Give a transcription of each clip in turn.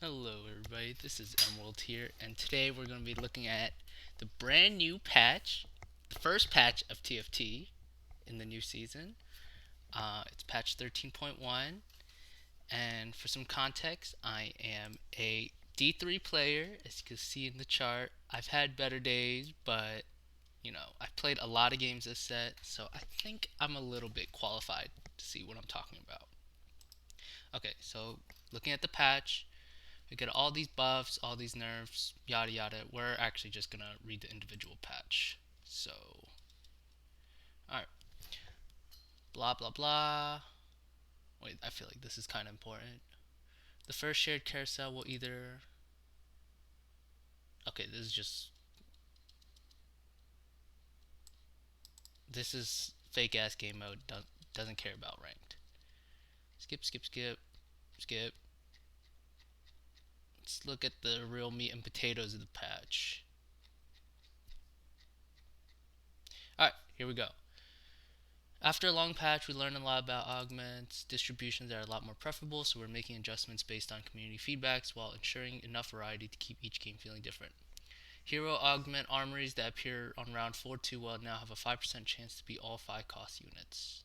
Hello everybody, this is Emerald here, and today we're going to be looking at the brand new patch, the first patch of TFT in the new season. It's patch 13.1, and for some context, I am a D3 player, as you can see in the chart. I've had better days, but I've played a lot of games this set, so I think I'm a little bit qualified to see what I'm talking about. Okay, so looking at the patch, we get all these buffs, all these nerfs, yada yada. We're actually just gonna read the individual patch. So, alright, blah blah blah. Wait, I feel like this is kind of important. The first shared carousel will either. Okay, this is just. This is fake ass game mode. Doesn't care about ranked. Skip, skip, skip, skip. Let's look at the real meat and potatoes of the patch. Alright, here we go. After a long patch, we learned a lot about augments, distributions that are a lot more preferable, so we're making adjustments based on community feedbacks while ensuring enough variety to keep each game feeling different. Hero augment armories that appear on round 4-2 will now have a 5% chance to be all 5 cost units.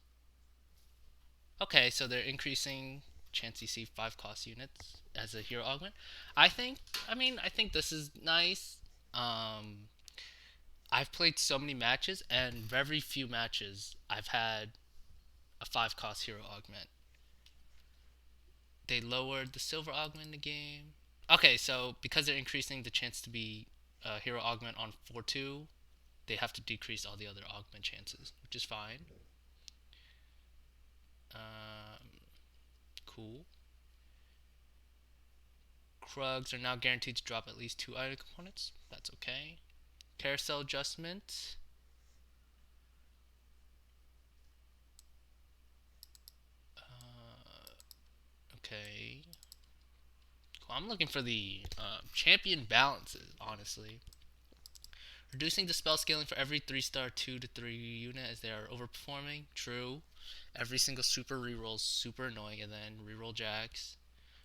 Okay, so they're increasing chance you see 5 cost units as a hero augment. I think this is nice. Um, I've played so many matches, and very few matches I've had a 5 cost hero augment. They lowered the silver augment in the game. Okay, so because they're increasing the chance to be a hero augment on 4-2, they have to decrease all the other augment chances, which is fine. Cool. Krugs are now guaranteed to drop at least 2 item components. That's okay. Carousel adjustment. Okay. Cool. I'm looking for the champion balances, honestly. Reducing the spell scaling for every 3-star 2 to 3 unit as they are overperforming. True. Every single super rerolls super annoying, and then reroll jacks.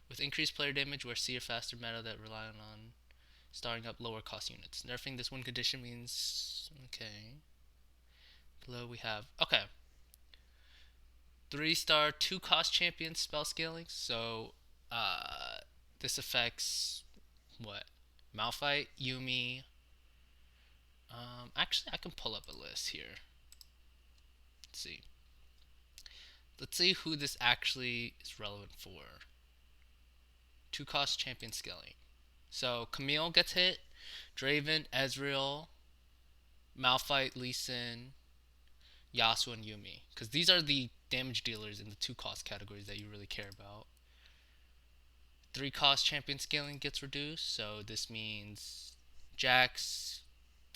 With increased player damage, we're see a faster meta that rely on starting up lower cost units. Nerfing this one condition means okay. Below we have okay. 3-star 2 cost champion spell scaling. So this affects what? Malphite, Yumi. Actually, I can pull up a list here. Let's see. Let's see who this actually is relevant for. 2 cost champion scaling. So Camille gets hit, Draven, Ezreal, Malphite, Lee Sin, Yasuo, and Yumi. Because these are the damage dealers in the 2 cost categories that you really care about. 3 cost champion scaling gets reduced, so this means Jax,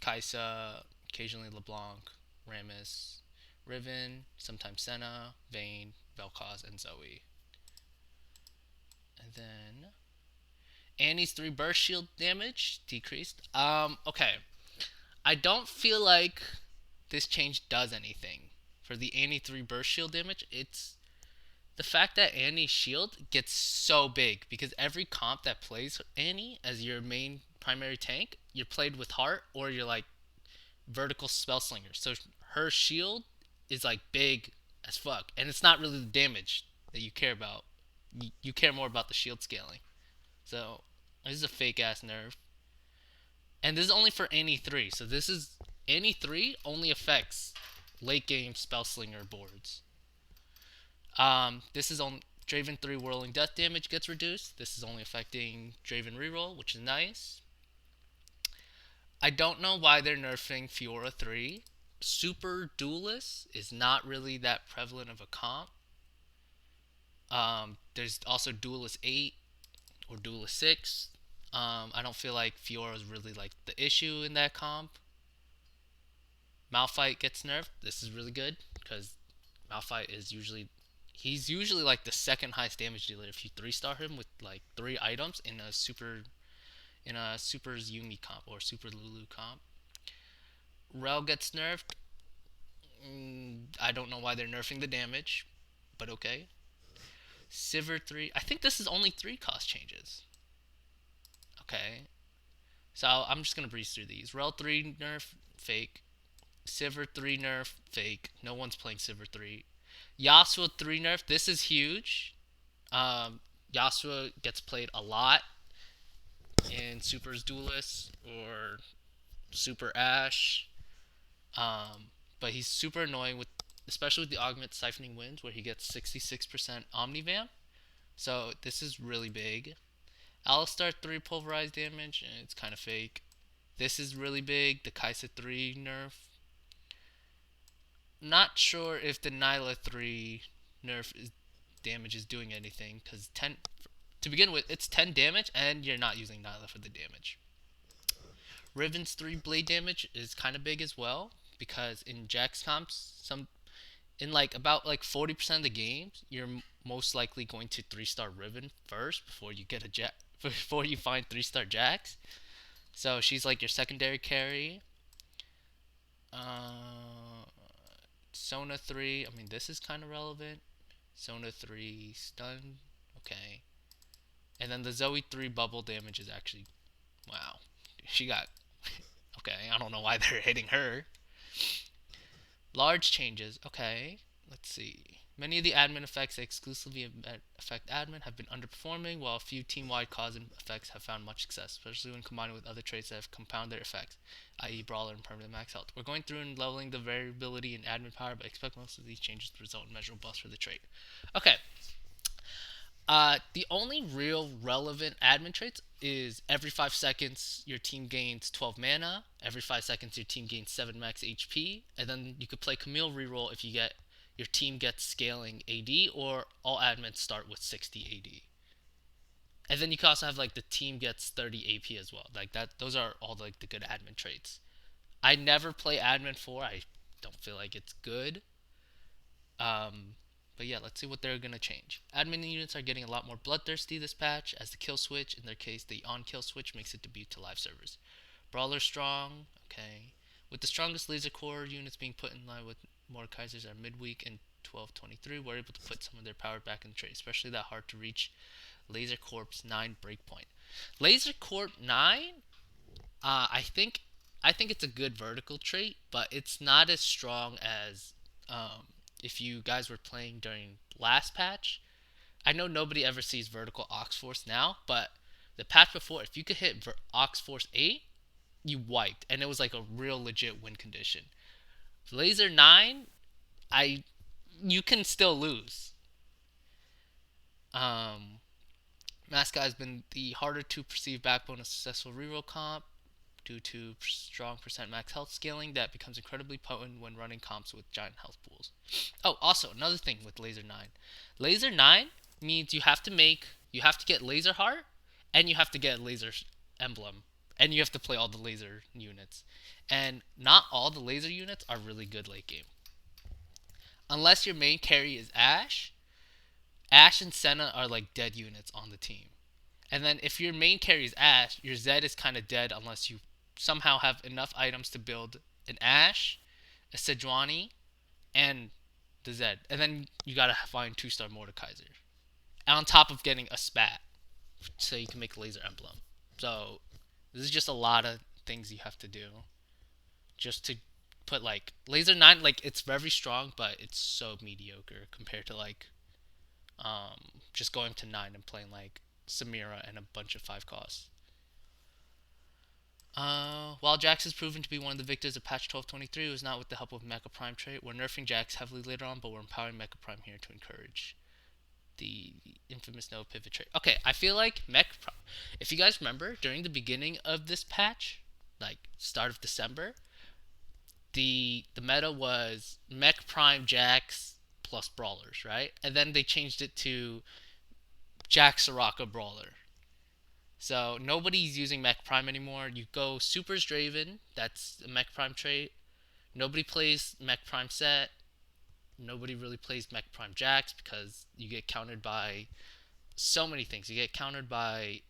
Kai'Sa, occasionally LeBlanc, Rammus, Riven, sometimes Senna, Vayne, Vel'Koz, and Zoe. And then Annie's 3 burst shield damage decreased. Okay. I don't feel like this change does anything. For the Annie 3 burst shield damage, it's the fact that Annie's shield gets so big because every comp that plays Annie as your main primary tank, you're played with Heart or you're like vertical spell slinger. So her shield is like big as fuck, and it's not really the damage that you care about. You care more about the shield scaling. So this is a fake ass nerf, and this is only for Annie 3. So this is Annie 3 only affects late game spell slinger boards. This is on Draven 3 whirling death damage gets reduced. This is only affecting Draven reroll, which is nice. I don't know why they're nerfing Fiora 3. Super Duelist is not really that prevalent of a comp. There's also Duelist 8 or Duelist 6. I don't feel like Fiora is really like the issue in that comp. Malphite gets nerfed. This is really good because Malphite is usually like the second highest damage dealer if you 3-star him with like 3 items in a Super's Yumi comp or Super Lulu comp. Rel gets nerfed. I don't know why they're nerfing the damage, but okay. Sivir 3. I think this is only 3 cost changes. Okay. So I'm just gonna breeze through these. Rel 3 nerf, fake. Sivir 3 nerf, fake. No one's playing Sivir 3. Yasuo 3 nerf. This is huge. Um, Yasuo gets played a lot in Super's Duelist or Super Ash. But he's super annoying with, especially with the augment siphoning winds, where he gets 66% Omnivamp. So this is really big. Alistar 3 pulverized damage, and it's kind of fake. This is really big. The Kaisa 3 nerf. Not sure if the Nyla 3 nerf damage is doing anything, because 10 to begin with, it's 10 damage, and you're not using Nyla for the damage. Riven's 3 blade damage is kind of big as well, because in Jax comps, in like about like 40% of the games, you're most likely going to 3-star Riven first before you get a Jack before you find 3-star Jax. So she's like your secondary carry. Uh, Sona 3, I mean this is kind of relevant. Sona 3 stun, okay. And then the Zoe 3 bubble damage is actually, wow. She got, okay, I don't know why they're hitting her. Large changes. Okay, let's see. Many of the admin effects that exclusively affect admin have been underperforming, while a few team-wide cause and effects have found much success, especially when combined with other traits that have compounded their effects, i.e. brawler and permanent max health. We're going through and leveling the variability in admin power, but expect most of these changes to result in measurable buffs for the trait. Okay, the only real relevant admin traits is every 5 seconds your team gains 12 mana, every 5 seconds your team gains 7 max HP, and then you could play Camille reroll if you get your team gets scaling AD, or all admins start with 60 AD. And then you can also have like the team gets 30 AP as well. Like that, those are all like the good admin traits. I never play admin 4. I don't feel like it's good. Um, but yeah, let's see what they're going to change. Admin units are getting a lot more bloodthirsty this patch, as the kill switch, in their case the on-kill switch, makes it debut to live servers. Brawler strong, okay. With the strongest laser core units being put in line with Mordekaisers are midweek in 1223, we're able to put some of their power back in the trade, especially that hard to reach Laser Corp's 9 breakpoint. Laser Corp 9, I think it's a good vertical trait, but it's not as strong as if you guys were playing during last patch. I know nobody ever sees vertical Ox Force now, but the patch before, if you could hit Ox Force 8, you wiped, and it was like a real legit win condition. Laser 9, I you can still lose. Um, Mascot has been the harder to perceive backbone of successful reroll comp due to strong percent max health scaling that becomes incredibly potent when running comps with giant health pools. Oh, also another thing with Laser 9. Laser 9 means you have to get Laser Heart, and you have to get Laser Emblem, and you have to play all the laser units. And not all the laser units are really good late game. Unless your main carry is Ashe, Ashe and Senna are like dead units on the team. And then if your main carry is Ashe, your Zed is kind of dead unless you somehow have enough items to build an Ashe, a Sejuani, and the Zed. And then you gotta find 2-star Mordekaiser. On top of getting a Spat, so you can make a Laser Emblem. So this is just a lot of things you have to do just to put like Laser 9, like it's very strong, but it's so mediocre compared to like just going to 9 and playing like Samira and a bunch of 5 costs. While Jax is proven to be one of the victors of patch 1223, it was not with the help of Mecha Prime trait. We're nerfing Jax heavily later on, but we're empowering Mecha Prime here to encourage the infamous no pivot trait. Okay, I feel like Mecha Prime, if you guys remember, during the beginning of this patch, like start of December, the meta was Mech Prime Jax plus Brawlers, right? And then they changed it to Jax Soraka Brawler. So nobody's using Mech Prime anymore. You go Super's Draven, that's a Mech Prime trait. Nobody plays Mech Prime Set. Nobody really plays Mech Prime Jax because you get countered by so many things. You get countered by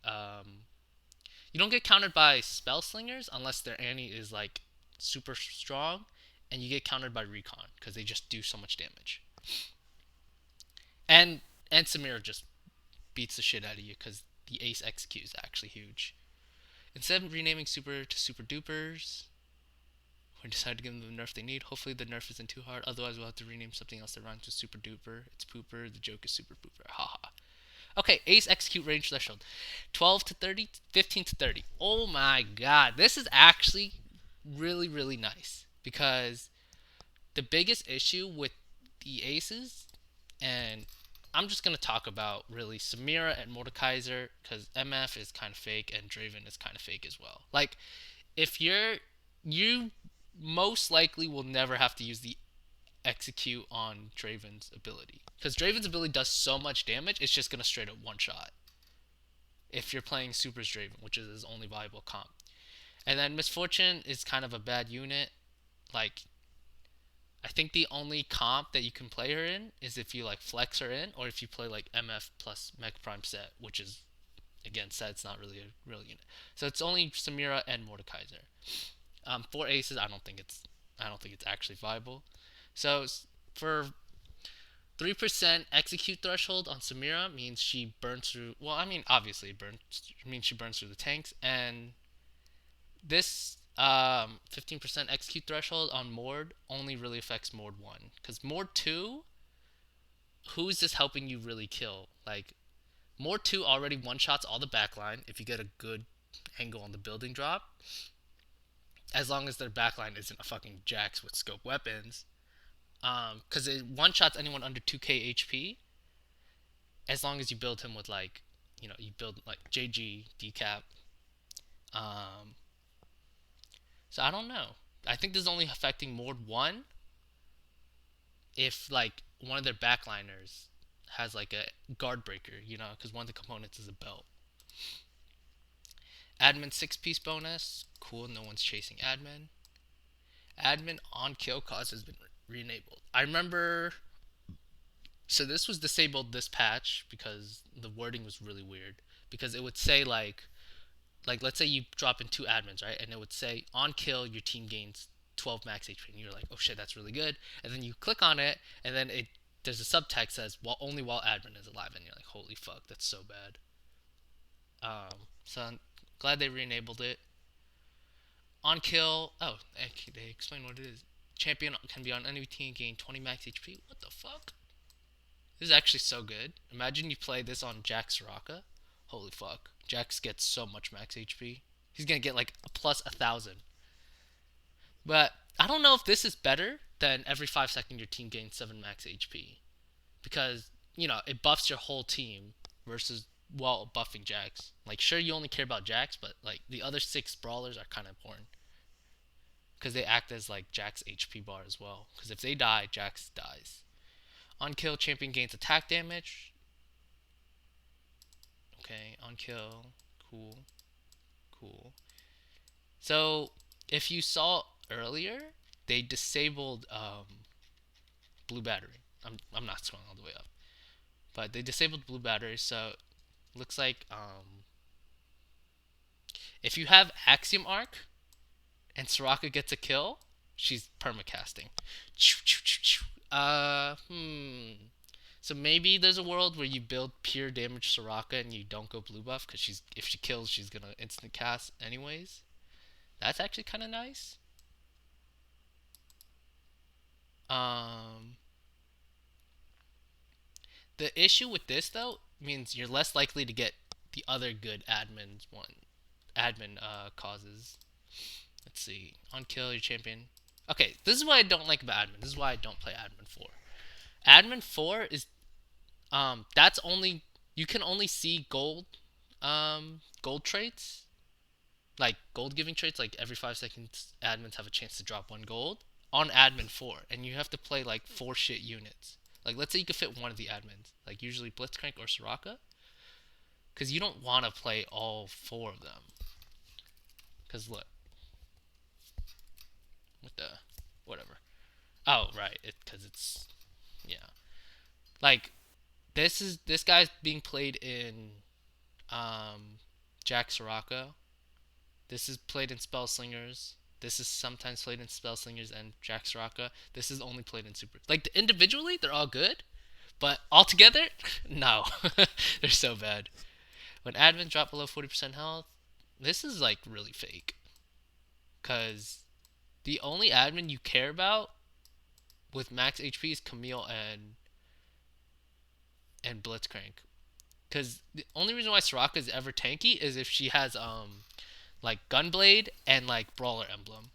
you don't get countered by Spell Slingers unless their Annie is like super strong, and you get countered by Recon because they just do so much damage. And Samira just beats the shit out of you because the Ace XQ is actually huge. Instead of renaming Super to Super Dupers, we decided to give them the nerf they need. Hopefully the nerf isn't too hard. Otherwise, we'll have to rename something else that rhymes with Super Duper. It's Pooper. The joke is Super Pooper. Haha. Okay, Ace execute range threshold 12 to 30, 15 to 30. Oh my god. This is actually really, really nice because the biggest issue with the aces, and I'm just going to talk about really Samira and Mordekaiser because MF is kind of fake and Draven is kind of fake as well. Like, if you most likely will never have to use the execute on Draven's ability because Draven's ability does so much damage, it's just gonna straight up one shot. If you're playing Super's Draven, which is his only viable comp, and then Misfortune is kind of a bad unit. Like, I think the only comp that you can play her in is if you like flex her in, or if you play like MF plus Mech Prime set, which is again set's not really a real unit. So it's only Samira and Mordekaiser. For aces, I don't think it's actually viable. So for 3% execute threshold on Samira means she burns through. Well, I mean, obviously, it means she burns through the tanks. And this 15% execute threshold on Mord only really affects Mord 1. Because Mord 2, who's this helping you really kill? Like, Mord 2 already one shots all the backline if you get a good angle on the building drop. As long as their backline isn't a fucking Jax with scope weapons. Because it one shots anyone under 2k HP as long as you build him with like, you build like JG decap. Um, so I don't know. I think this is only affecting Mord 1 if like one of their backliners has like a guard breaker, because one of the components is a belt. Admin 6-piece bonus. Cool, no one's chasing admin. Admin on kill cause has been re-enabled. I remember. So this was disabled this patch because the wording was really weird. Because it would say like let's say you drop in two admins, right? And it would say on kill your team gains 12 max HP, and you're like, oh shit, that's really good. And then you click on it, and then there's a subtext that says only while admin is alive, and you're like, holy fuck, that's so bad. So I'm glad they re-enabled it. On kill, oh, they explain what it is. Champion can be on any team and gain 20 max HP. What the fuck? This is actually so good. Imagine you play this on Jax Soraka. Holy fuck. Jax gets so much max HP. He's gonna get like a plus 1,000. But I don't know if this is better than every 5 seconds your team gains 7 max HP. Because, it buffs your whole team versus while buffing Jax. Like, sure, you only care about Jax, but like the other 6 brawlers are kind of important. Because they act as like Jax HP bar as well. Because if they die, Jax dies. On kill, champion gains attack damage. Okay, on kill. Cool. Cool. So, if you saw earlier, they disabled blue battery. I'm not scrolling all the way up. But they disabled blue battery, so looks like if you have Axiom Arc and Soraka gets a kill, she's permacasting. So maybe there's a world where you build pure damage Soraka and you don't go blue buff because if she kills, she's gonna instant cast anyways. That's actually kind of nice. The issue with this though means you're less likely to get the other good admin causes. Let's see. On kill your champion. Okay, this is what I don't like about admin. This is why I don't play admin 4. Admin 4 is that's only you can only see gold traits, like gold giving traits, like every 5 seconds admins have a chance to drop 1 gold on admin 4, and you have to play like 4 shit units. Like, let's say you could fit one of the admins, like usually Blitzcrank or Soraka, because you don't want to play all 4 of them. Because look, what the, whatever. Oh right, because it's yeah. Like, this guy's being played in Jack Soraka. This is played in Spell Slingers. This is sometimes played in Spell Slingers and Jack Soraka. This is only played in Super. Like, individually, they're all good, but altogether, no. They're so bad. When admins drop below 40% health, This is like really fake. Because the only admin you care about with max HP is Camille and Blitzcrank. Because the only reason why Soraka is ever tanky is if she has like Gunblade and like Brawler Emblem.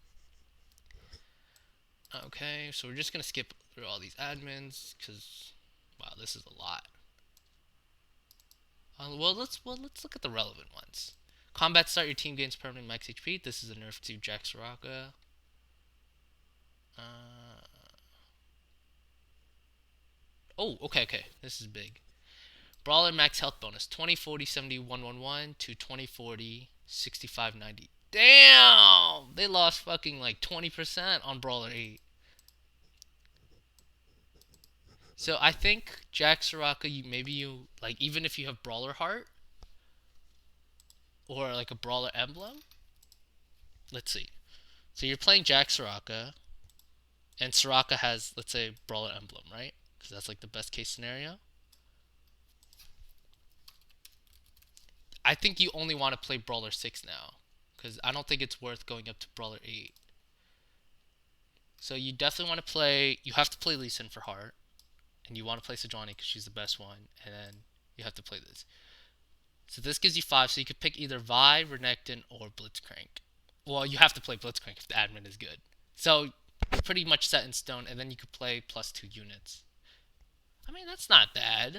Okay, so we're just gonna skip through all these admins because wow, this is a lot. Let's look at the relevant ones. Combat start, your team gains permanent max HP. This is a nerf to Jack Soraka. Uh, oh, okay. This is big. Brawler max health bonus 20, 40, 70, 111 to 20, 40, 65, 90. Damn! They lost fucking like 20% on Brawler 8. So I think Jack Soraka, maybe you like even if you have Brawler Heart or like a Brawler Emblem. Let's see. So you're playing Jack Soraka, and Soraka has, let's say, Brawler Emblem, right? Because that's like the best case scenario. I think you only want to play Brawler 6 now, because I don't think it's worth going up to Brawler 8. So you definitely want to play, you have to play Lee Sin for Heart, and you want to play Sejuani because she's the best one, and then you have to play this. So this gives you 5, so you could pick either Vi, Renekton, or Blitzcrank. Well, you have to play Blitzcrank if the admin is good. So you're pretty much set in stone, and then you could play +2 units. I mean, that's not bad.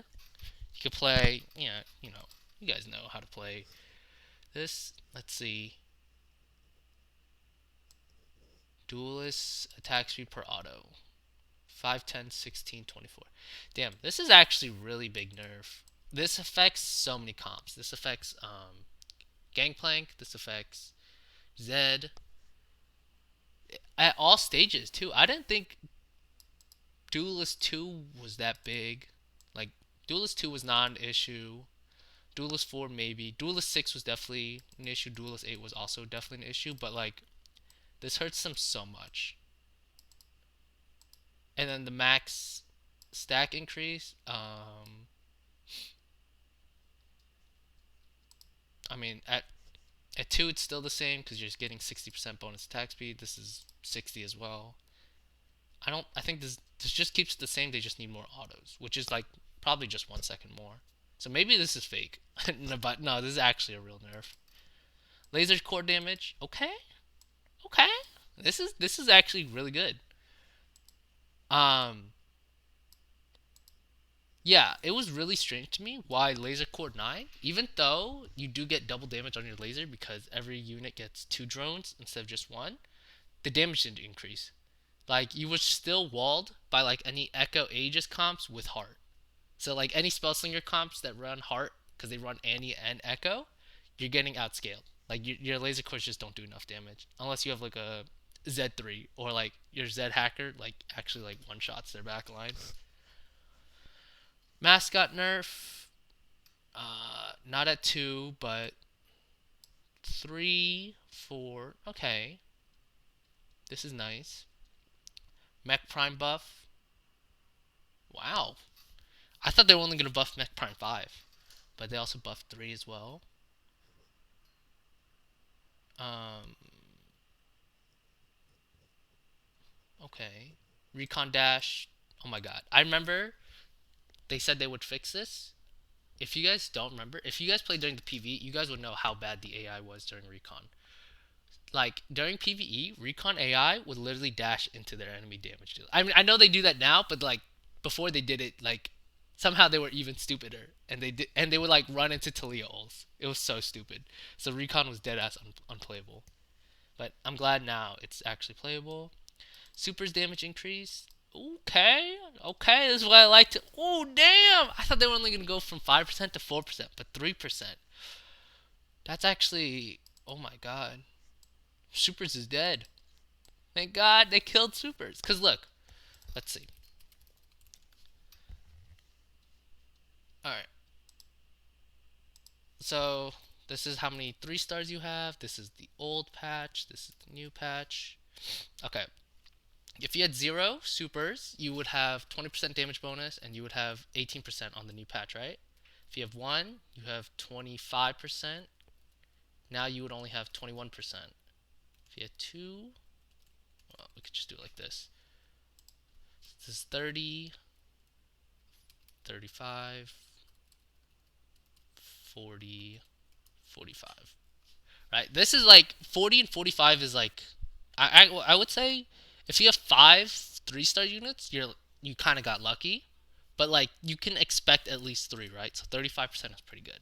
You could play, yeah, you guys know how to play this. Let's see. Duelist attack speed per auto. 5, 10, 16, 24. Damn, this is actually really big nerf. This affects so many comps. This affects Gangplank. This affects Zed. At all stages, too. I didn't think Duelist 2 was that big. Like, Duelist 2 was not an issue. Duelist 4 maybe. Duelist 6 was definitely an issue. Duelist 8 was also definitely an issue. But, like, this hurts them so much. And then the max stack increase. I mean, at 2 it's still the same because you're just getting 60% bonus attack speed. This is 60 as well. I think this just keeps it the same. They just need more autos, which is like probably just 1 second more. So maybe this is fake. No, but no, this is actually a real nerf. Laser core damage. Okay. Okay. This is actually really good. Um yeah, it was really strange to me why Laser Core 9, even though you do get double damage on your laser because every unit gets 2 drones instead of just one, the damage didn't increase. Like, you were still walled by like any Echo Aegis comps with Heart. So like any Spellslinger comps that run Heart, because they run Annie and Echo, you're getting outscaled. Like your laser cores just don't do enough damage unless you have like a Z3 or like your Z hacker like actually like one shots their back line. Mascot nerf, not at 2, but 3, 4. Okay, this is nice. Mech Prime buff. Wow, I thought they were only gonna buff Mech Prime 5, but they also buffed 3 as well. Um, okay. Recon Dash. Oh my god. I remember they said they would fix this. If you guys don't remember, if you guys played during the PvE, you guys would know how bad the AI was during Recon. Like, during PvE, Recon AI would literally dash into their enemy damage deal. I mean, I know they do that now, but like, before they did it, like, somehow they were even stupider. And they would like run into Talia ults. It was so stupid. So Recon was dead ass unplayable. But I'm glad now it's actually playable. Super's damage increase. Okay, okay, this is what I like to. Oh damn! I thought they were only gonna go from 5% to 4%, but 3%. That's actually. Oh my god. Supers is dead. Thank God they killed Supers. Cause look, let's see. All right. So this is how many 3 stars you have. This is the old patch. This is the new patch. Okay. If you had 0 supers, you would have 20% damage bonus and you would have 18% on the new patch, right? If you have 1, you have 25%. Now you would only have 21%. If you had two, well, we could just do it like this. This is 30, 35, 40, 45. Right? This is like 40 and 45 is like I would say if you have five 3-star units, you kind of got lucky. But like you can expect at least three, right? So 35% is pretty good.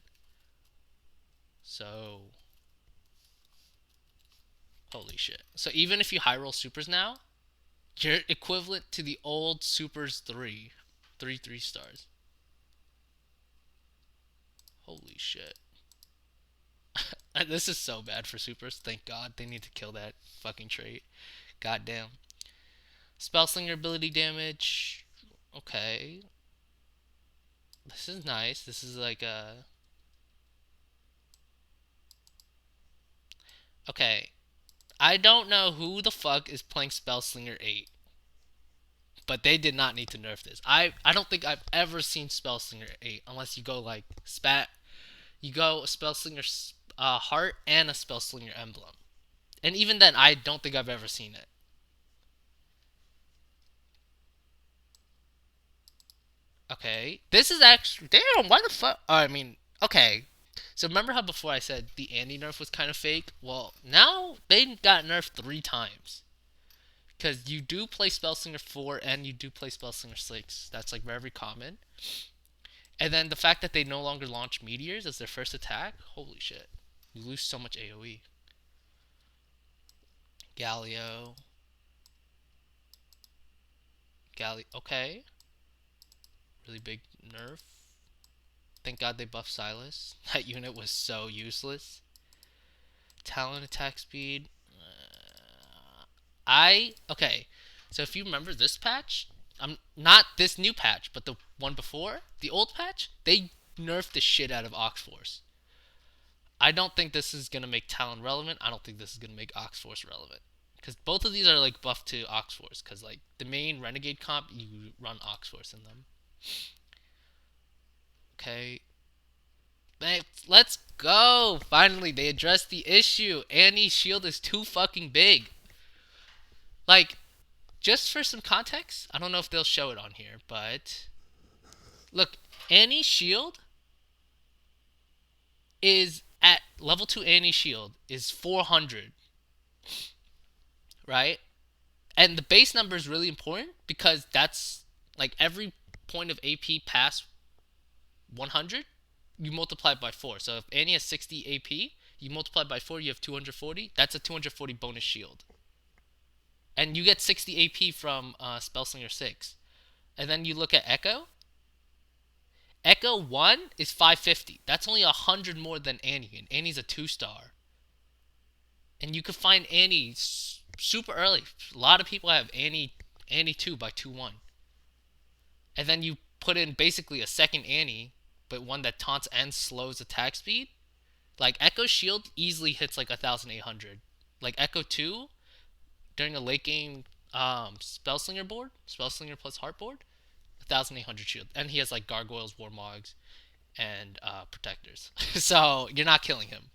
So holy shit. So even if you high roll supers now, you're equivalent to the old supers three stars. Holy shit. This is so bad for supers. Thank God they need to kill that fucking trait. Goddamn. Spellslinger ability damage. Okay. This is nice. This is like a. Okay. I don't know who the fuck is playing Spellslinger 8, but they did not need to nerf this. I don't think I've ever seen Spellslinger 8 unless you go like spat. You go Spellslinger Heart and a Spellslinger Emblem. And even then, I don't think I've ever seen it. Okay. This is actually. Damn, why the fuck? I mean, okay. So remember how before I said the Andy nerf was kind of fake? Well, now they got nerfed 3 times. Because you do play Spellslinger 4 and you do play Spellslinger 6. That's like very common. And then the fact that they no longer launch meteors as their first attack, holy shit. You lose so much AoE. Galio. Okay. Really big nerf. Thank God they buffed Silas. That unit was so useless. Talent attack speed. Okay. So if you remember this patch, I'm not this new patch, but the one before, the old patch, they nerfed the shit out of Ox Force. I don't think this is gonna make Talon relevant. I don't think this is gonna make Ox Force relevant. Because both of these are like buffed to Ox Force. Because like the main Renegade comp, you run Ox Force in them. Okay. Let's go! Finally, they addressed the issue. Annie's shield is too fucking big. Like, just for some context, I don't know if they'll show it on here, but look, Annie's shield is at level 2 Annie's shield is 400, right? And the base number is really important because that's like every point of AP past 100, you multiply it by 4. So if Annie has 60 AP, you multiply by 4, you have 240. That's a 240 bonus shield. And you get 60 AP from Spellslinger 6. And then you look at Echo. Echo 1 is 550. That's only 100 more than Annie. And Annie's a 2-star. And you can find Annie super early. A lot of people have Annie 2 by 2-1. And then you put in basically a second Annie, but one that taunts and slows attack speed. Like Echo Shield easily hits like 1,800. Like Echo 2 during a late game Spellslinger board, Spellslinger plus Heart board, 1,800 shield. And he has like Gargoyles, Warmogs, and Protectors. So you're not killing him.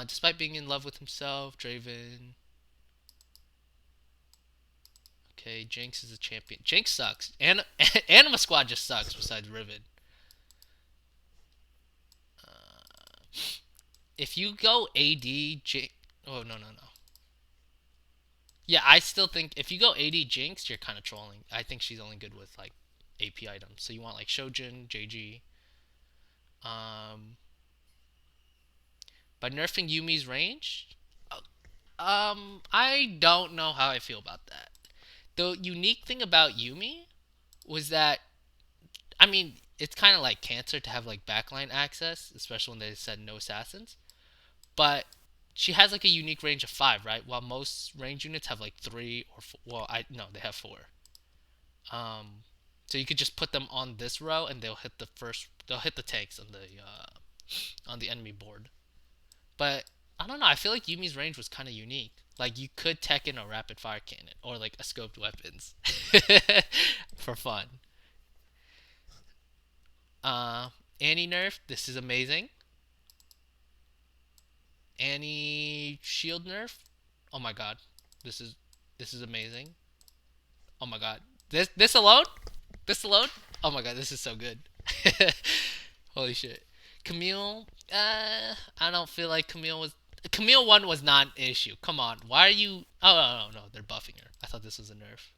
Despite being in love with himself, Draven. Okay, Jinx is a champion. Jinx sucks. Anima Squad just sucks besides Riven. If you go AD, oh, no. Yeah, I still think if you go AD Jinx, you're kind of trolling. I think she's only good with like AP items. So you want like Shojin, JG. By nerfing Yumi's range, I don't know how I feel about that. The unique thing about Yumi was that, I mean, it's kind of like cancer to have like backline access, especially when they said no assassins. But she has like a unique range of 5, right? While most range units have like 3 or 4. Well, no, they have 4. So you could just put them on this row and they'll hit the first. They'll hit the tanks on the enemy board. But I don't know. I feel like Yumi's range was kind of unique. Like you could tech in a rapid fire cannon or like a scoped weapons for fun. Annie nerf. This is amazing. Annie shield nerf. Oh my god. This is this is amazing. Oh my god. This alone? This alone? Oh my god, this is so good. Holy shit. Camille, I don't feel like Camille 1 was not an issue. Come on. Why are you Oh no, they're buffing her. I thought this was a nerf.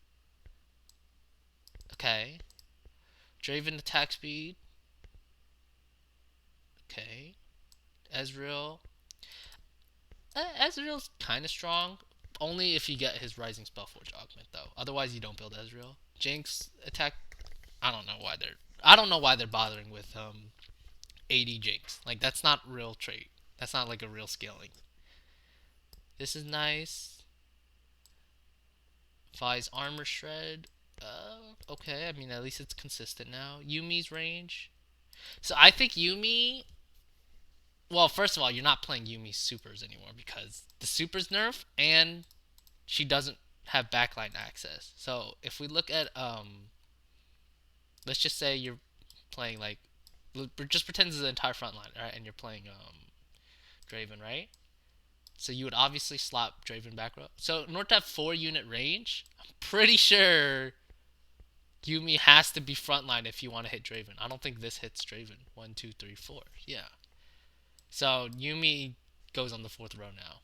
Okay. Draven attack speed. Okay. Ezreal. Ezreal's kind of strong. Only if you get his Rising Spellforge augment though. Otherwise you don't build Ezreal. Jinx attack. I don't know why they're bothering with 80 Jinx. Like that's not real trait. That's not like a real scaling. This is nice. Vi's armor shred. Okay. I mean, at least it's consistent now. Yumi's range. So I think Yumi. Well, first of all, you're not playing Yumi's supers anymore because the supers nerf and she doesn't have backline access. So if we look at let's just say you're playing like just pretend this is the entire front line, right? And you're playing Draven, right? So you would obviously slot Draven back row. So in order to have 4 unit range, I'm pretty sure Yumi has to be frontline if you want to hit Draven. I don't think this hits Draven. 1, 2, 3, 4. Yeah. So Yumi goes on the 4th row now.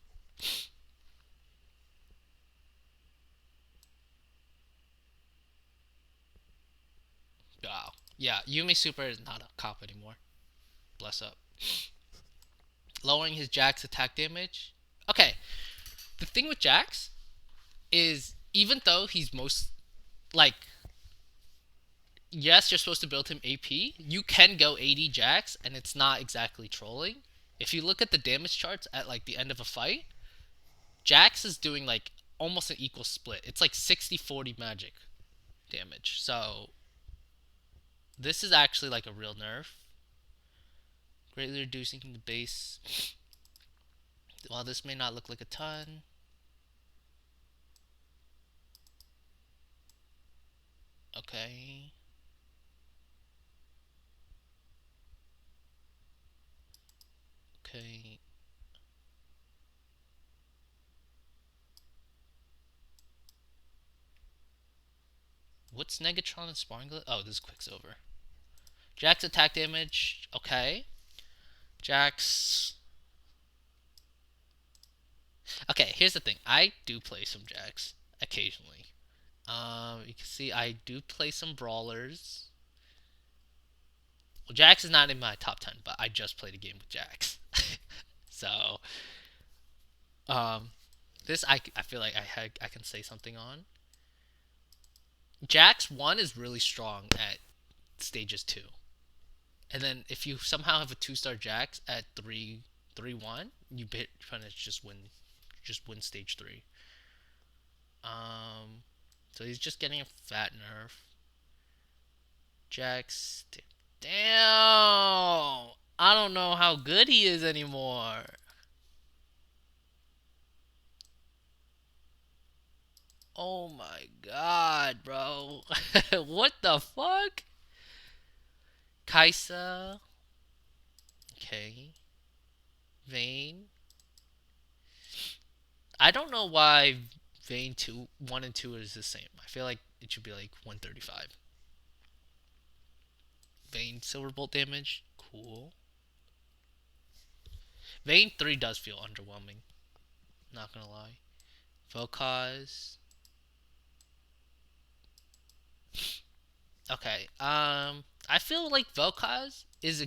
Wow. Yeah, Yumi Super is not a cop anymore. Bless up. Lowering his Jax attack damage. Okay, the thing with Jax is even though he's most like yes, you're supposed to build him AP, you can go 80 Jax and it's not exactly trolling. If you look at the damage charts at like the end of a fight, Jax is doing like almost an equal split. It's like 60-40 magic damage. So this is actually like a real nerf. Greatly reducing the base. While this may not look like a ton, okay. Okay. What's Negatron and Sparring? Oh, this is Quicksilver. Jax attack damage. Okay. Jax. Okay, here's the thing. I do play some Jax occasionally. You can see I do play some brawlers. Well, Jax is not in my top 10, but I just played a game with Jax. So, um, this I feel like I can say something on. Jax 1 is really strong at stages 2. And then if you somehow have a 2-star Jax at 3-1, you kind of just win stage 3. So he's just getting a fat nerf. Jax, damn, I don't know how good he is anymore. Oh my god, bro. What the fuck? Kaisa. Okay. Vayne. I don't know why Vayne 2, 1 and 2 is the same. I feel like it should be like 135. Vayne Silverbolt damage. Cool. Vayne 3 does feel underwhelming. Not gonna lie. Vel'Koz. Okay. I feel like Vel'Koz is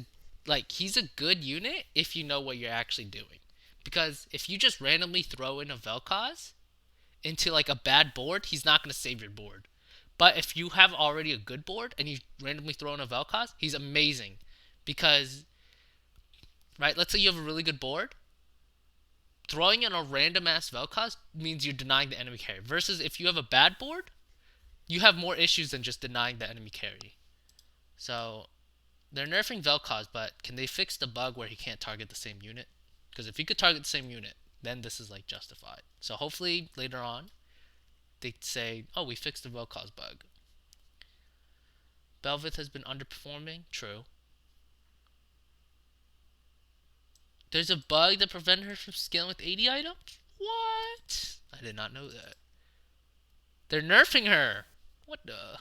he's a good unit if you know what you're actually doing. Because if you just randomly throw in a Vel'Koz into like a bad board, he's not gonna save your board. But if you have already a good board and you randomly throw in a Vel'Koz, he's amazing. Because right, let's say you have a really good board, throwing in a random ass Vel'Koz means you're denying the enemy carry. Versus if you have a bad board, you have more issues than just denying the enemy carry. So they're nerfing Vel'Koz, but can they fix the bug where he can't target the same unit? Because if he could target the same unit, then this is like justified. So hopefully later on, they say, "Oh, we fixed the Vel'Koz bug." Bel'Veth has been underperforming. True. There's a bug that prevented her from scaling with 80 items? What? I did not know that. They're nerfing her. What the?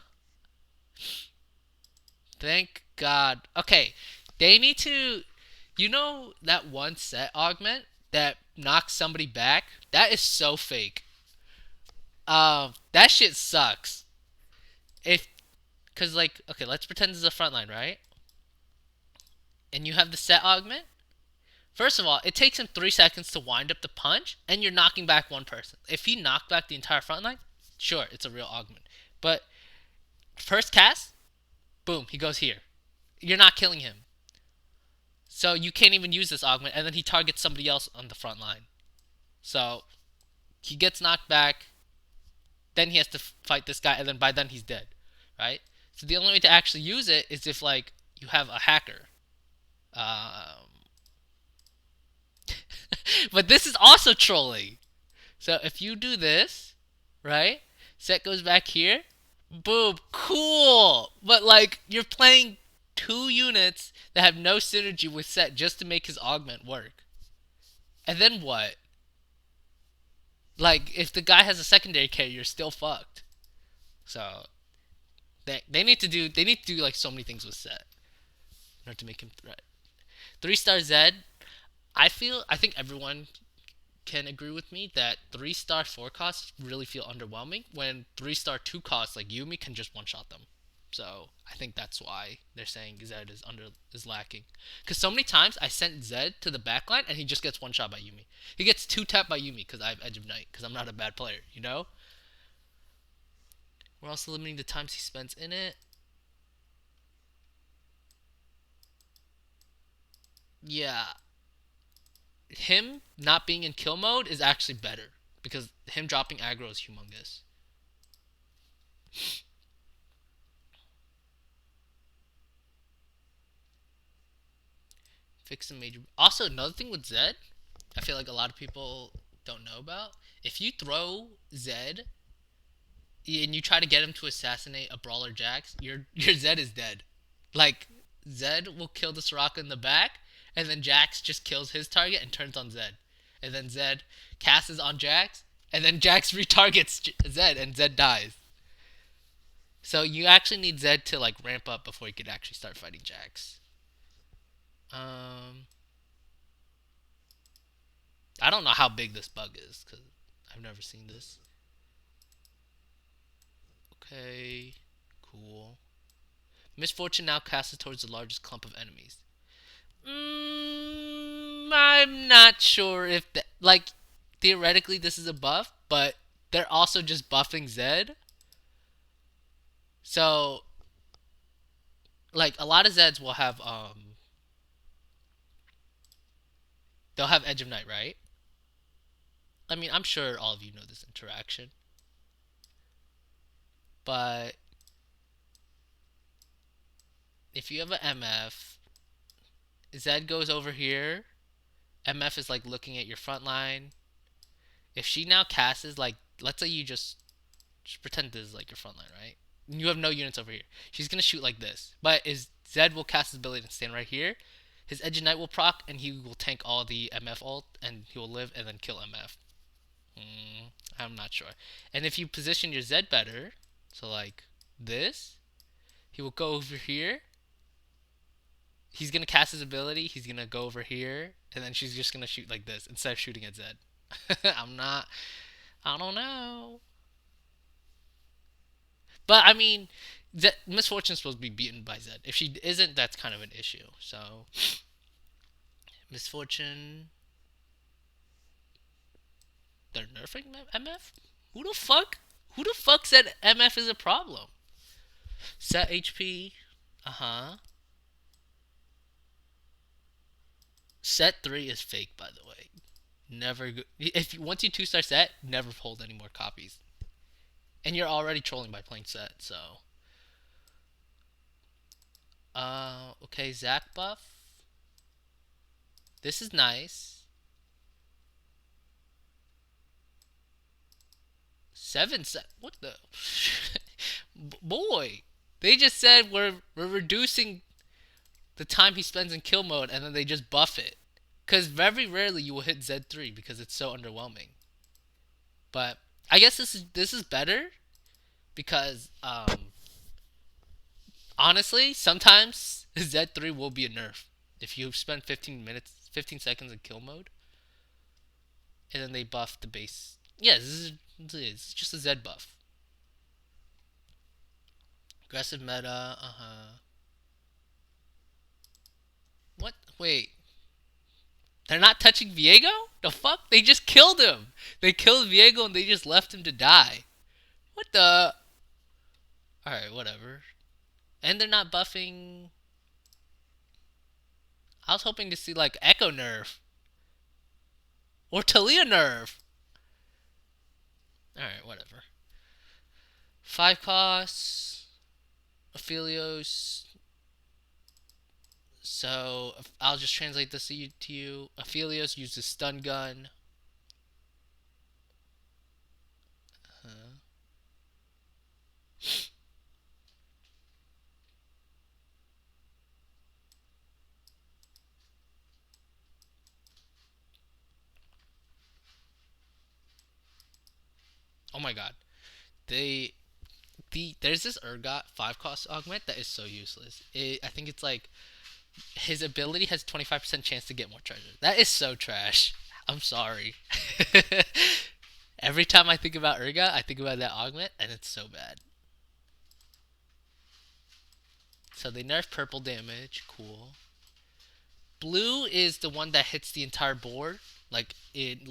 Thank God. Okay, they need to. You know that one set augment that knocks somebody back? That is so fake. That shit sucks. If, cause like, okay, let's pretend this is a frontline, right? And you have the set augment. First of all, it takes him 3 seconds to wind up the punch, and you're knocking back one person. If he knocked back the entire frontline, sure, it's a real augment. But first cast, boom, he goes here. You're not killing him. So you can't even use this augment, and then he targets somebody else on the front line. So he gets knocked back, then he has to fight this guy, and then by then he's dead, right? So the only way to actually use it is if like you have a hacker. But this is also trolling. So if you do this, right? Set goes back here. Boom, cool. But like you're playing two units that have no synergy with Set just to make his augment work. And then what? Like if the guy has a secondary carry, you're still fucked. So they need to do like so many things with Set in order to make him threat. 3-star Zed. I think everyone can agree with me that 3-star 4 costs really feel underwhelming when 3-star 2 costs like Yumi can just one shot them. So I think that's why they're saying Zed is lacking. Because so many times I sent Zed to the backline and he just gets one shot by Yumi. He gets 2 tapped by Yumi because I have Edge of Night because I'm not a bad player, you know. We're also limiting the times he spends in it. Yeah, him not being in kill mode is actually better because him dropping aggro is humongous. Fix the major. Also, another thing with Zed, I feel like a lot of people don't know about. If you throw Zed and you try to get him to assassinate a brawler Jax, your Zed is dead. Like Zed will kill the Soraka in the back, and then Jax just kills his target and turns on Zed, and then Zed casts on Jax, and then Jax retargets Zed, and Zed dies. So you actually need Zed to like ramp up before you could actually start fighting Jax. Um, I don't know how big this bug is because I've never seen this. Okay, cool. Misfortune now casts towards the largest clump of enemies. I'm not sure if that, like, theoretically this is a buff, but they're also just buffing Zed. So, like, a lot of Zeds will have, they'll have Edge of Night, right? I mean, I'm sure all of you know this interaction. But if you have an MF, Zed goes over here. MF is like looking at your front line. If she now casts, like, let's say you just pretend this is like your front line, right? And you have no units over here. She's gonna shoot like this. But is Zed will cast his ability and stand right here. His Edge of Night will proc and he will tank all the MF ult and he will live and then kill MF. I'm not sure. And if you position your Zed better, so like this, he will go over here. He's gonna cast his ability. He's gonna go over here, and then she's just gonna shoot like this instead of shooting at Zed. I'm not. I don't know. But I mean, Misfortune's supposed to be beaten by Zed. If she isn't, that's kind of an issue. So, Misfortune. They're nerfing MF? Who the fuck? Who the fuck said MF is a problem? Set HP. Uh huh. Set 3 is fake, by the way. Never. If once you 2-star set, never hold any more copies. And you're already trolling by playing set, so. Okay, Zac buff. This is nice. 7 set. What the? Boy, they just said we're reducing the time he spends in kill mode, and then they just buff it. Because very rarely you will hit Z3 because it's so underwhelming. But I guess this is better because honestly, sometimes Z3 will be a nerf. If you spend 15 seconds in kill mode, and then they buff the base. Yeah, this is just a Z buff. Aggressive meta, What? Wait. They're not touching Viego? The fuck? They just killed him. They killed Viego and they just left him to die. What the? Alright, whatever. And they're not buffing. I was hoping to see like Echo Nerf. Or Talia Nerf. Alright, whatever. 5 costs. Aphelios. So I'll just translate this to you. Aphelios uses stun gun. Uh, oh my god. They there's this Urgot 5 cost augment that is so useless. I think it's like his ability has 25% chance to get more treasure. That is so trash. I'm sorry. Every time I think about Urgot, I think about that augment, and it's so bad. So they nerf purple damage. Cool. Blue is the one that hits the entire board. Like it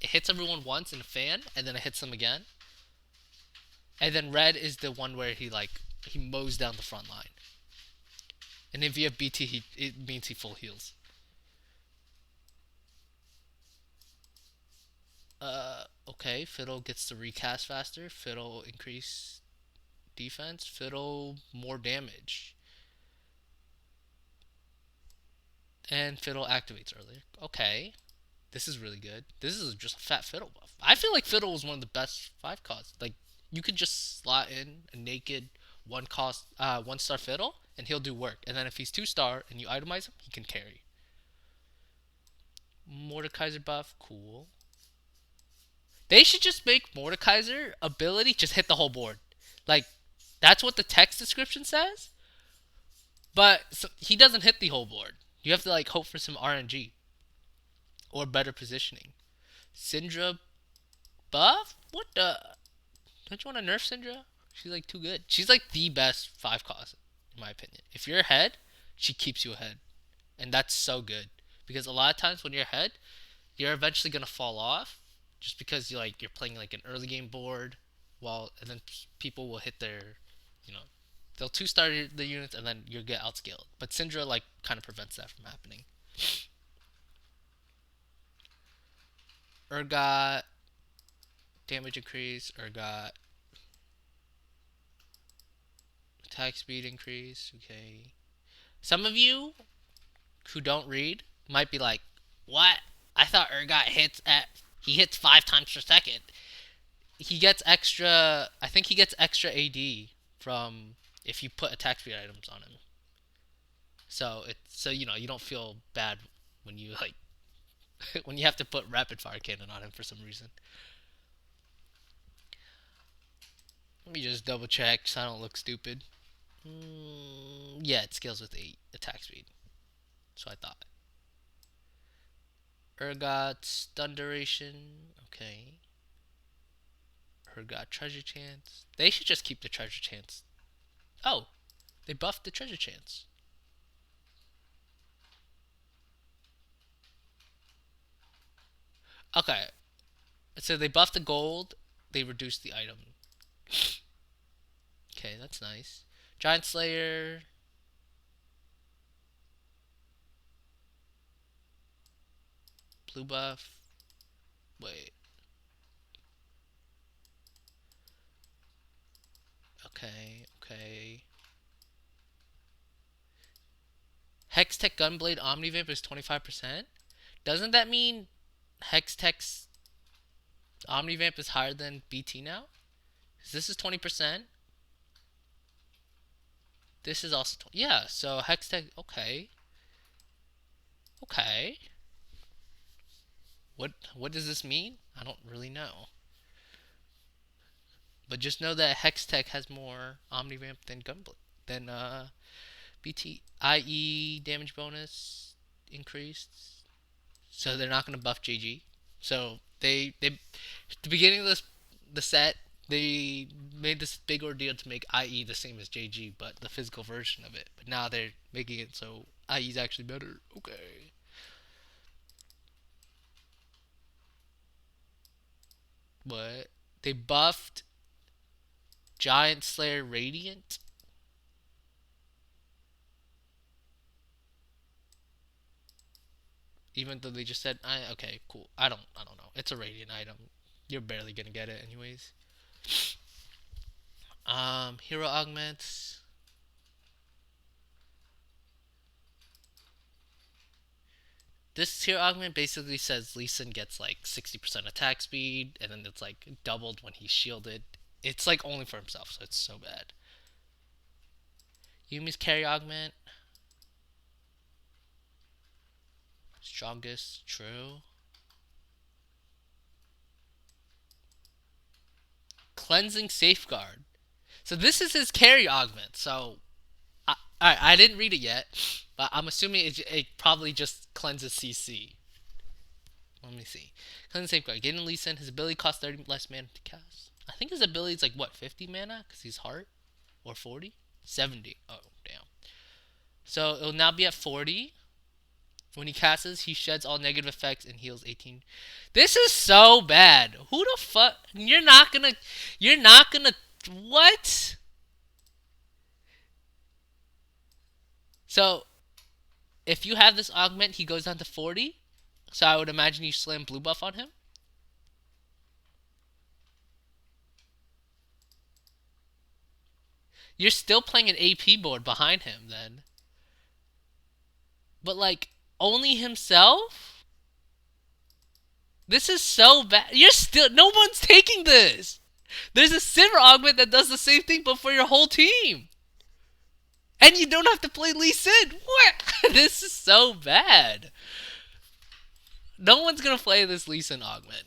hits everyone once in a fan, and then it hits them again. And then red is the one where he mows down the front line. And if you have BT, it means he full heals. Okay. Fiddle gets to recast faster. Fiddle increase defense. Fiddle more damage. And Fiddle activates earlier. Okay. This is really good. This is just a fat Fiddle buff. I feel like Fiddle was one of the best 5 costs. Like, you could just slot in a naked 1 star Fiddle, and he'll do work. And then if he's 2 star and you itemize him, he can carry. Mordekaiser buff, cool. They should just make Mordekaiser ability just hit the whole board. Like, that's what the text description says. But he doesn't hit the whole board. You have to like hope for some RNG or better positioning. Syndra buff? What the? Don't you want to nerf Syndra? She's like too good. She's like the best 5 cost, in my opinion. If you're ahead, she keeps you ahead. And that's so good. Because a lot of times when you're ahead, you're eventually gonna fall off. Just because you're playing like an early game board, and then people will hit their, you know, they'll 2 star the units and then you'll get outscaled. But Syndra like kind of prevents that from happening. Urgot damage increase. Urgot attack speed increase. Okay. Some of you who don't read might be like, "What? I thought Urgot he hits 5 times per second. He gets extra. I think he gets extra AD from if you put attack speed items on him. So you don't feel bad when you like when you have to put rapid fire cannon on him for some reason. Let me just double check so I don't look stupid. Yeah, it scales with 8 attack speed. So I thought. Urgot stun duration. Okay. Urgot treasure chance. They should just keep the treasure chance. Oh, they buffed the treasure chance. Okay. So they buffed the gold. They reduced the item. Okay, that's nice. Giant Slayer. Blue buff. Wait. Okay, okay. Hextech Gunblade Omnivamp is 25%? Doesn't that mean Hextech's Omnivamp is higher than BT now? This is 20%. This is also yeah, so Hextech okay. Okay. What does this mean? I don't really know. But just know that Hex Tech has more Omni Ramp than Gunblade than BT, i.e. damage bonus increased. So they're not gonna buff JG. So they at the beginning of the set they made this big ordeal to make IE the same as JG, but the physical version of it. But now they're making it so IE is actually better. Okay. What? They buffed Giant Slayer Radiant? Even though they just said, okay, cool. I don't know. It's a Radiant item. You're barely gonna get it anyways. Hero augments. This hero augment basically says Lee Sin gets like 60% attack speed, and then it's like doubled when he's shielded. It's like only for himself, so it's so bad. Yumi's carry augment. Strongest, true. Cleansing Safeguard. So this is his carry augment. So I didn't read it yet, but I'm assuming it probably just cleanses CC. Let me see. Cleansing Safeguard. Getting Lee Sin, his ability costs 30 less mana to cast. I think his ability is like what, 50 mana? Because he's heart? Or 40? 70. Oh, damn. So it'll now be at 40. When he casts, he sheds all negative effects and heals 18. This is so bad. Who the fuck? You're not gonna. You're not gonna. What? So if you have this augment, he goes down to 40. So I would imagine you slam blue buff on him. You're still playing an AP board behind him then. But like only himself? This is so bad. You're still no one's taking this. There's a silver augment that does the same thing but for your whole team. And you don't have to play Lee Sin. What? This is so bad. No one's gonna play this Lee Sin augment.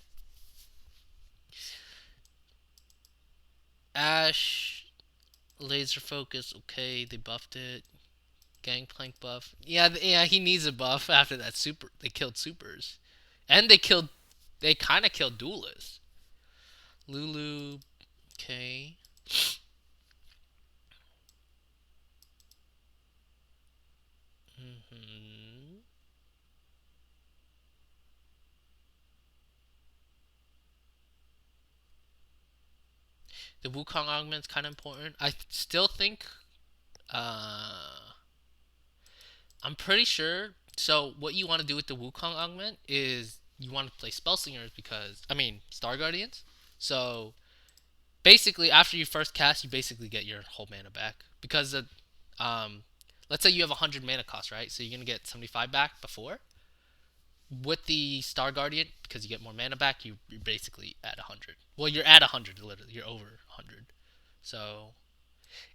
Ash, laser focus. Okay, they buffed it. Gangplank buff. Yeah. He needs a buff after that super. They killed supers, and they killed. They kind of killed duelists. Lulu. Okay. Mm-hmm. The Wukong augment is kind of important. I still think. I'm pretty sure. So what you want to do with the Wukong augment is you want to play Spell Slingers because Star Guardians. So basically, after you first cast, you basically get your whole mana back because let's say you have 100 mana cost, right? So you're gonna get 75 back before. With the Star Guardian, because you get more mana back, you're basically at 100. Well, you're at 100 literally. You're over 100. So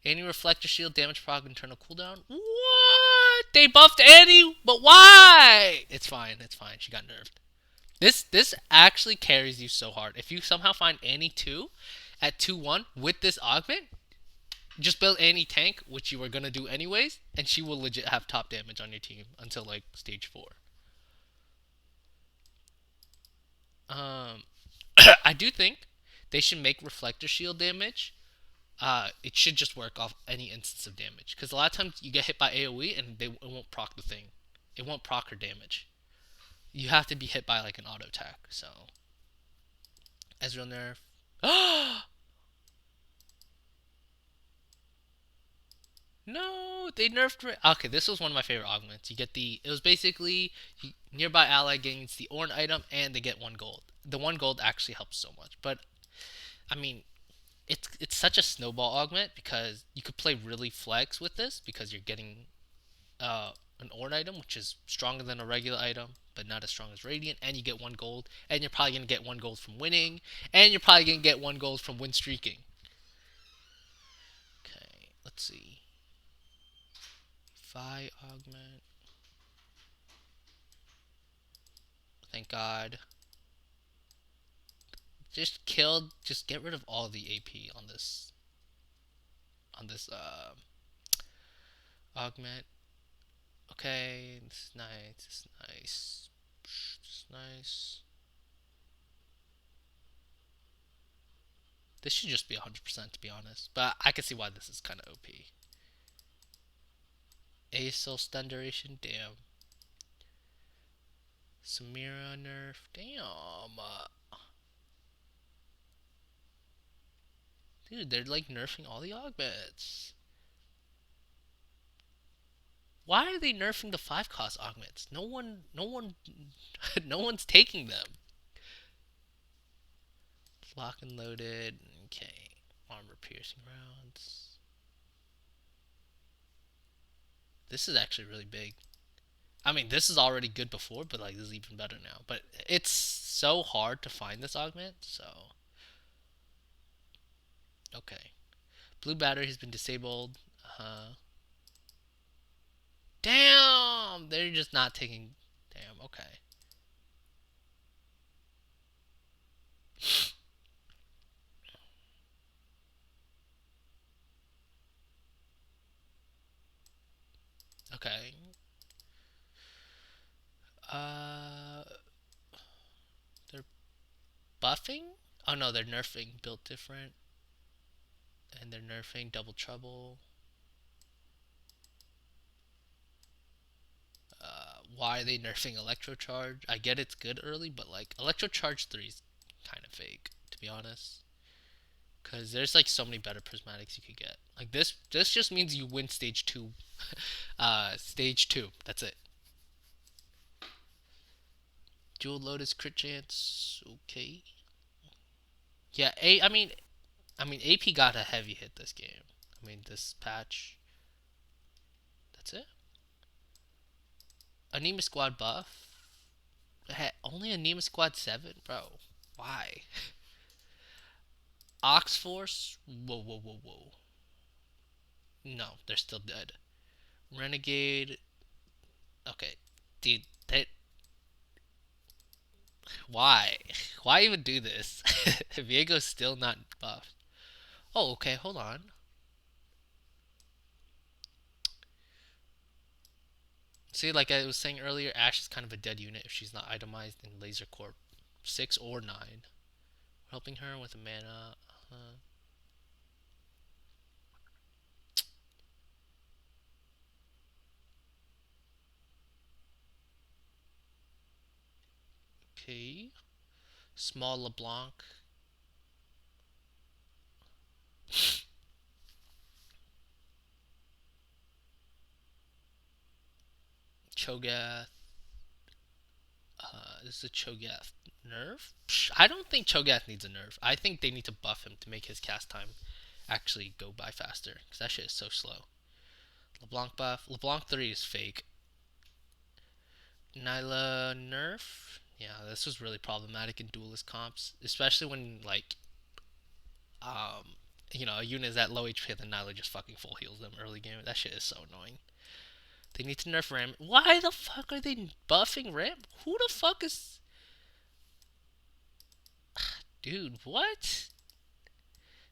Annie Reflector Shield damage proc internal cooldown. What? They buffed Annie, but why? It's fine. It's fine. She got nerfed. This actually carries you so hard. If you somehow find Annie 2 at 2-1 with this augment, just build Annie tank, which you were gonna do anyways, and she will legit have top damage on your team until like stage 4. Um, I do think they should make Reflector Shield damage. It should just work off any instance of damage because a lot of times you get hit by AOE and it won't proc the thing. It won't proc her damage. You have to be hit by like an auto attack. So Ezreal nerf. No, they nerfed. Okay, this was one of my favorite augments. You get the. It was basically nearby ally gains the Ornn item and they get 1 gold. The 1 gold actually helps so much, but I mean, it's such a snowball augment because you could play really flex with this because you're getting an Ornn item which is stronger than a regular item but not as strong as Radiant, and you get 1 gold, and you're probably gonna get 1 gold from winning, and you're probably gonna get 1 gold from win streaking. Okay, let's see. Fi augment. Thank God. Just get rid of all the AP on this augment. Okay, this is nice. This is nice. This is nice. This should just be 100% to be honest, but I can see why this is kind of OP. Acel stun duration, damn. Samira nerf, damn. Dude, they're like nerfing all the augments. Why are they nerfing the 5 cost augments? No one's taking them. Lock and loaded. Okay. Armor piercing rounds. This is actually really big. I mean, this is already good before, but like this is even better now. But it's so hard to find this augment, so okay. Blue battery has been disabled. Damn, they're just not taking. Damn, okay. Okay. Uh, they're buffing. Oh no, they're nerfing. Built different, and they're nerfing double trouble. Why are they nerfing Electro Charge? I get it's good early, but like Electro Charge 3 is kind of fake, to be honest. Because there's like so many better prismatics you could get. Like this just means you win stage 2. Stage 2. That's it. Dual Lotus crit chance. Okay. Yeah, I mean AP got a heavy hit this game. I mean this patch. That's it. Anima Squad buff. Only Anima Squad 7, bro. Why? Ox Force. Whoa, whoa, whoa, whoa. No, they're still dead. Renegade. Okay, dude. Why? Why even do this? Viego's still not buffed. Oh, okay. Hold on. See, like I was saying earlier, Ashe is kind of a dead unit if she's not itemized in Laser Corp 6 or 9. We're helping her with a mana. Okay. Small LeBlanc. Cho'Gath. This is a Cho'Gath nerf? I don't think Cho'Gath needs a nerf. I think they need to buff him to make his cast time actually go by faster. Because that shit is so slow. LeBlanc buff. LeBlanc 3 is fake. Nyla nerf. Yeah, this was really problematic in duelist comps, especially when like a unit is at low HP and then Nyla just fucking full heals them early game. That shit is so annoying. They need to nerf Ram. Why the fuck are they buffing Ram? Who the fuck is? Dude, what?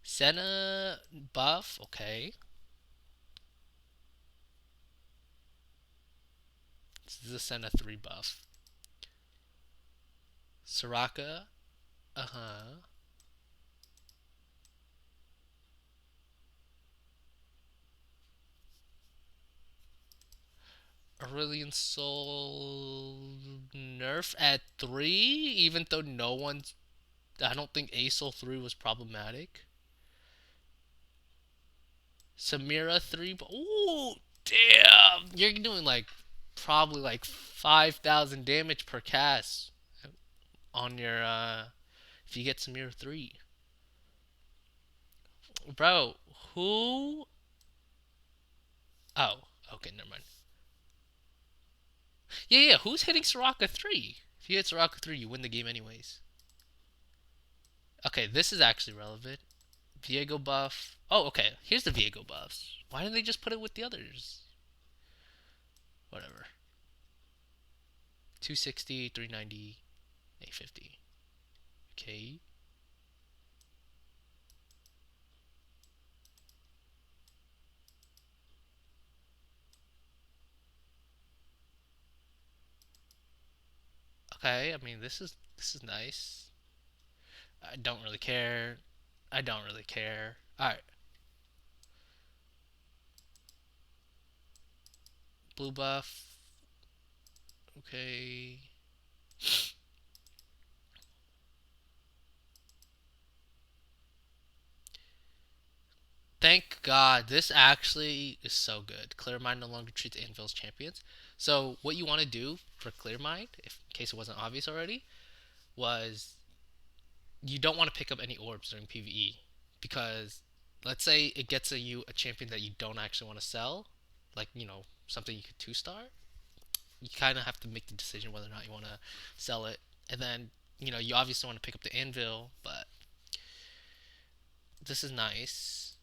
Senna buff. Okay. This is a Senna 3 buff. Soraka. Uh huh. Aurelian Soul nerf at 3, even though no one's. I don't think Acel 3 was problematic. Samira 3. Ooh, damn! You're doing like probably like 5,000 damage per cast on your if you get Samira 3. Bro, who? Oh, okay, never mind. Yeah, who's hitting Soraka 3? If you hit Soraka 3, you win the game anyways. Okay, this is actually relevant. Viego buff. Oh, okay. Here's the Viego buffs. Why didn't they just put it with the others? Whatever. 260, 390, 850. Okay. Okay, I mean this is nice. I don't really care. I don't really care. All right, blue buff. Okay. Thank God, this actually is so good. Clear Mind no longer treats anvils champions. So what you want to do for Clear Mind, if in case it wasn't obvious already, was you don't want to pick up any orbs during PvE because let's say it gets you a champion that you don't actually want to sell, like something you could two star. You kind of have to make the decision whether or not you want to sell it, and then you obviously want to pick up the anvil, but this is nice.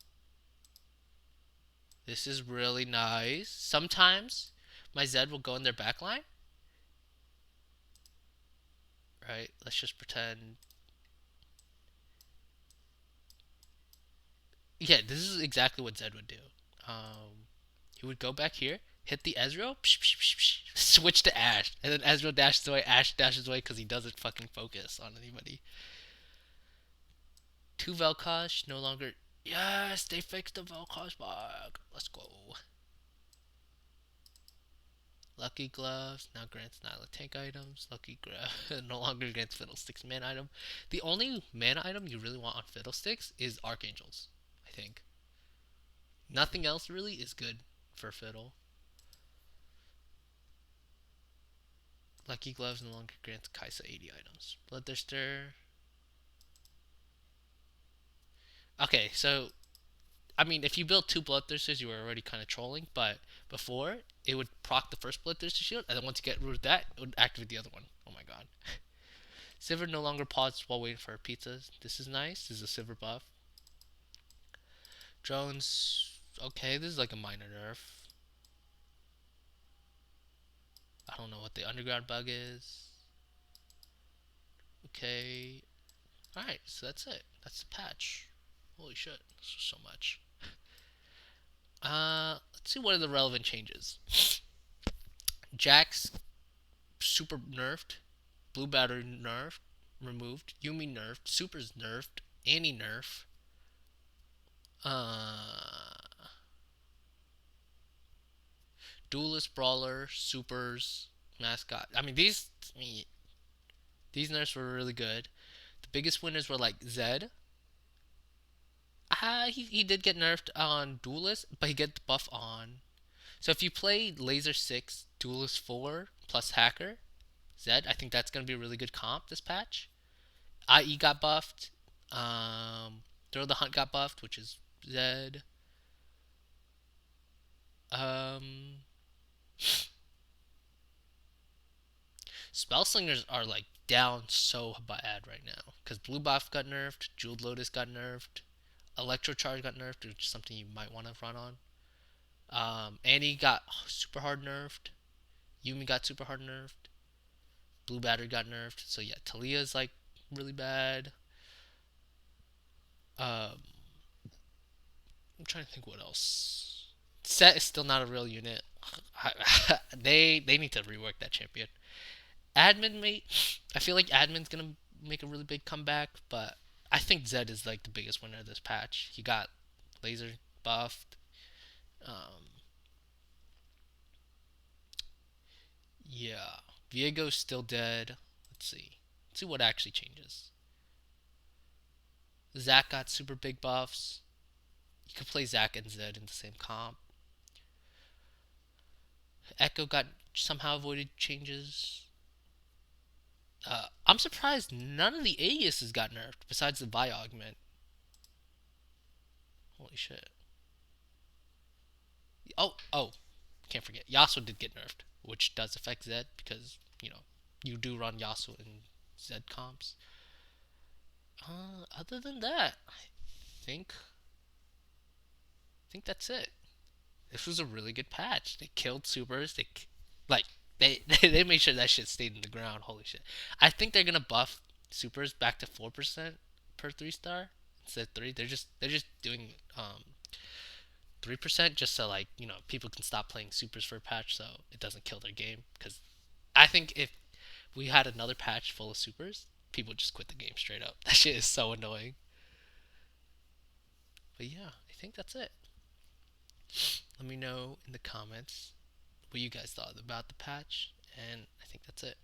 This is really nice. Sometimes my Zed will go in their backline, right? Let's just pretend. Yeah, this is exactly what Zed would do. He would go back here, hit the Ezreal, switch to Ashe, and then Ezreal dashes away, Ashe dashes away because he doesn't fucking focus on anybody. Two Vel'Koz, no longer. Yes, they fixed the Vel'Koz bug. Let's go. Lucky Gloves now grants Nyla tank items. Lucky Glove no longer grants Fiddlesticks mana item. The only mana item you really want on Fiddlesticks is Archangels, I think. Nothing else really is good for Fiddle. Lucky Gloves no longer grants Kaisa 80 items. Bloodthirster. Okay, so I mean, if you build two Bloodthirsters, you were already kind of trolling, but before, it would proc the first Bloodthirster shield, and then once you get rid of that, it would activate the other one. Oh my god. Sivir no longer pauses while waiting for pizzas. This is nice. This is a Sivir buff. Drones. Okay, this is like a minor nerf. I don't know what the underground bug is. Okay. Alright, so that's it. That's the patch. Holy shit. This was so much. Let's see what are the relevant changes. Jax super nerfed. Blue battery nerfed. Removed. Yumi nerfed. Super's nerfed. Annie nerf. Uh, Duelist brawler. Supers. Mascot. I mean these nerfs were really good. The biggest winners were like Zed. He did get nerfed on Duelist, but he get the buff on. So if you play Laser 6, Duelist 4, plus Hacker, Zed, I think that's going to be a really good comp this patch. IE got buffed. Throw the Hunt got buffed, which is Zed. Um, Spellslingers are like down so bad right now because Blue Buff got nerfed, Jeweled Lotus got nerfed, Electro Charge got nerfed, which is something you might want to run on. Annie got super hard nerfed. Yumi got super hard nerfed. Blue Battery got nerfed. So yeah, Talia's like really bad. Um, I'm trying to think what else. Set is still not a real unit. They need to rework that champion. Admin mate, I feel like Admin's gonna make a really big comeback, but I think Zed is like the biggest winner of this patch. He got laser buffed. Um, yeah, Viego's still dead. Let's see. Let's see what actually changes. Zac got super big buffs. You could play Zac and Zed in the same comp. Echo got somehow avoided changes. I'm surprised none of the Aegises got nerfed besides the Vi augment. Holy shit. Oh, can't forget. Yasuo did get nerfed, which does affect Zed because, you do run Yasuo in Zed comps. Other than that, think I think that's it. This was a really good patch. They killed supers. Like they made sure that shit stayed in the ground. Holy shit! I think they're gonna buff supers back to 4% per 3 star instead of three. They're just doing 3% just so like people can stop playing supers for a patch so it doesn't kill their game. Because I think if we had another patch full of supers, people just quit the game straight up. That shit is so annoying. But yeah, I think that's it. Let me know in the comments what you guys thought about the patch, and I think that's it.